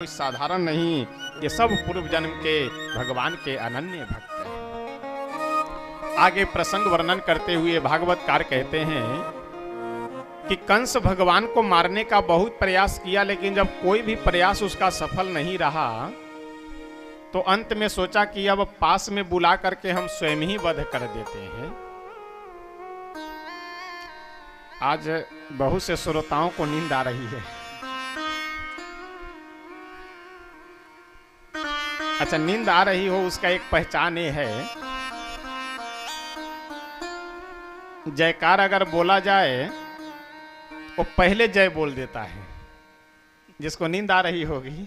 कोई साधारण नहीं, ये सब पूर्व जन्म के भगवान के अनन्य भक्त हैं। आगे प्रसंग वर्णन करते हुए भागवतकार कहते हैं कि कंस भगवान को मारने का बहुत प्रयास किया, लेकिन जब कोई भी प्रयास उसका सफल नहीं रहा तो अंत में सोचा कि अब पास में बुला करके हम स्वयं ही वध कर देते हैं। आज बहुत से श्रोताओं को नींद आ रही है। अच्छा, नींद आ रही हो उसका एक पहचान ये है, जयकार अगर बोला जाए वो पहले जय बोल देता है। जिसको नींद आ रही होगी,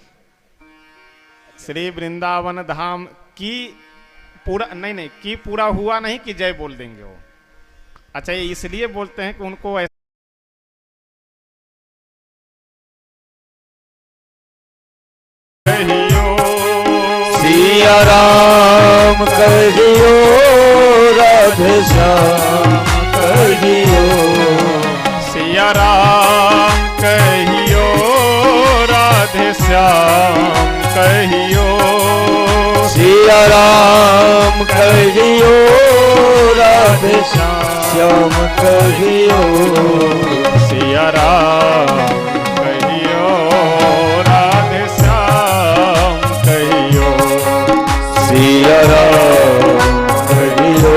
श्री वृंदावन धाम की पूरा नहीं की पूरा हुआ नहीं कि जय बोल देंगे वो। अच्छा, ये इसलिए बोलते हैं कि उनको सिया राम कहियो राधे श्याम कहियो, सिया राम कहियो राधे श्याम कहियो, सिया राम कहियो राधे श्याम कहियो, सिया राम कहियो राधे श्याम कहियो, सिया राम कहियो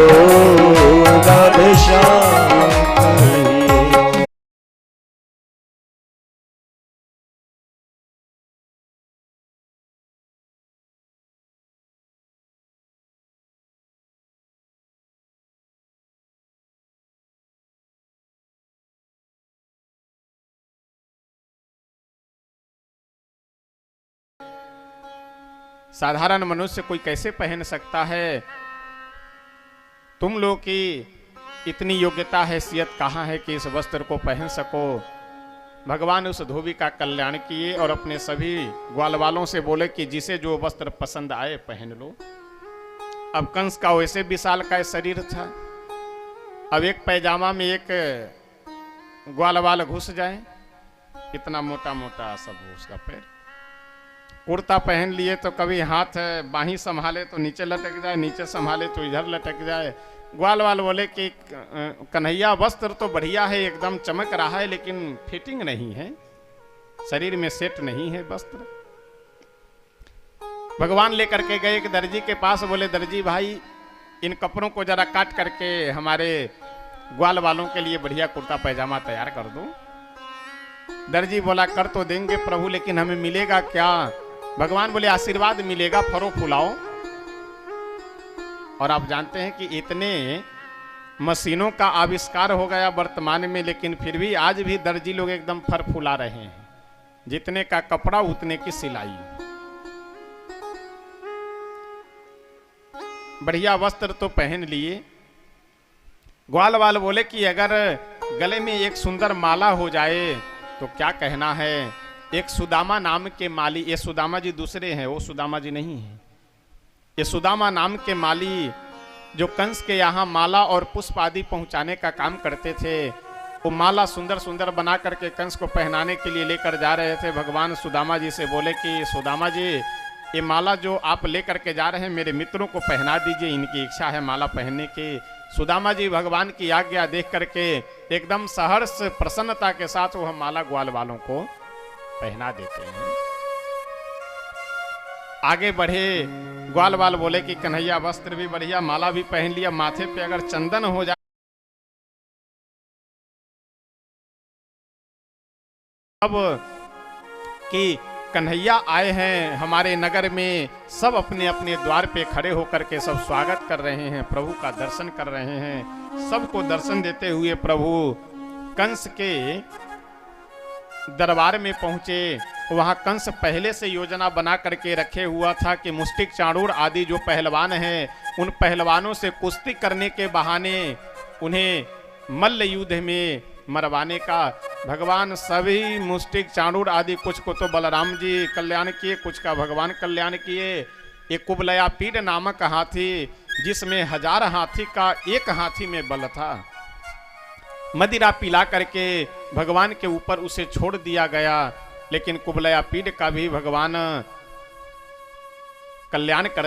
राधे श्याम कहियो। साधारण मनुष्य कोई कैसे पहन सकता है? तुम लोग की इतनी योग्यता हैसियत कहाँ है कि इस वस्त्र को पहन सको? भगवान उस धोबी का कल्याण किए और अपने सभी ग्वाल वालों से बोले कि जिसे जो वस्त्र पसंद आए पहन लो। अब कंस का वैसे विशाल का शरीर था, अब एक पैजामा में एक ग्वाल वाल घुस जाए, इतना मोटा मोटा सब उसका पैर। कुर्ता पहन लिए तो कभी हाथ बाहीं संभाले तो नीचे लटक जाए, नीचे संभाले तो इधर लटक जाए। ग्वाल वाल बोले कि कन्हैया वस्त्र तो बढ़िया है, एकदम चमक रहा है, लेकिन फिटिंग नहीं है, शरीर में सेट नहीं है वस्त्र। भगवान लेकर के गए एक दर्जी के पास, बोले दर्जी भाई इन कपड़ों को जरा काट करके हमारे ग्वाल वालों के लिए बढ़िया कुर्ता पैजामा तैयार कर दो। दर्जी बोला कर तो देंगे प्रभु, लेकिन हमें मिलेगा क्या? भगवान बोले आशीर्वाद मिलेगा, फरो फुलाओ। और आप जानते हैं कि इतने मशीनों का आविष्कार हो गया वर्तमान में, लेकिन फिर भी आज भी दर्जी लोग एकदम फर फुला रहे हैं। जितने का कपड़ा उतने की सिलाई। बढ़िया वस्त्र तो पहन लिए। ग्वाल वाल बोले कि अगर गले में एक सुंदर माला हो जाए तो क्या कहना है? एक सुदामा नाम के माली, ये सुदामा जी दूसरे हैं, वो सुदामा जी नहीं है। ये सुदामा नाम के माली जो कंस के यहाँ माला और पुष्प आदि पहुंचाने का काम करते थे, वो माला सुंदर सुंदर बना करके कंस को पहनाने के लिए लेकर जा रहे थे। भगवान सुदामा जी से बोले कि सुदामा जी ये माला जो आप लेकर के जा रहे हैं मेरे मित्रों को पहना दीजिए, इनकी इच्छा है माला पहनने की। सुदामा जी भगवान की आज्ञा देख करके एकदम सहर्ष प्रसन्नता के साथ वह माला ग्वाल वालों को पहना देते हैं। आगे बढ़े, ग्वाल वाल बोले कि कन्हैया वस्त्र भी बढ़िया, माला भी पहन लिया, माथे पे अगर चंदन हो जाए अब कि कन्हैया आए हैं हमारे नगर में, सब अपने अपने द्वार पे खड़े होकर के सब स्वागत कर रहे हैं, प्रभु का दर्शन कर रहे हैं। सबको दर्शन देते हुए प्रभु कंस के दरबार में पहुंचे। वहां कंस पहले से योजना बना करके रखे हुआ था कि मुष्टिक चाणूर आदि जो पहलवान हैं, उन पहलवानों से कुश्ती करने के बहाने उन्हें मल्ल युद्ध में मरवाने का। भगवान सभी मुष्टिक चाणूर आदि, कुछ को तो बलराम जी कल्याण किए, कुछ का भगवान कल्याण किए। एक कुबलया पीड़ नामक हाथी, जिसमें 1000 हाथी का एक हाथी में बल था, मदिरा पिला करके भगवान के ऊपर उसे छोड़ दिया गया। लेकिन कुबलया पीठ का भी भगवान कल्याण कर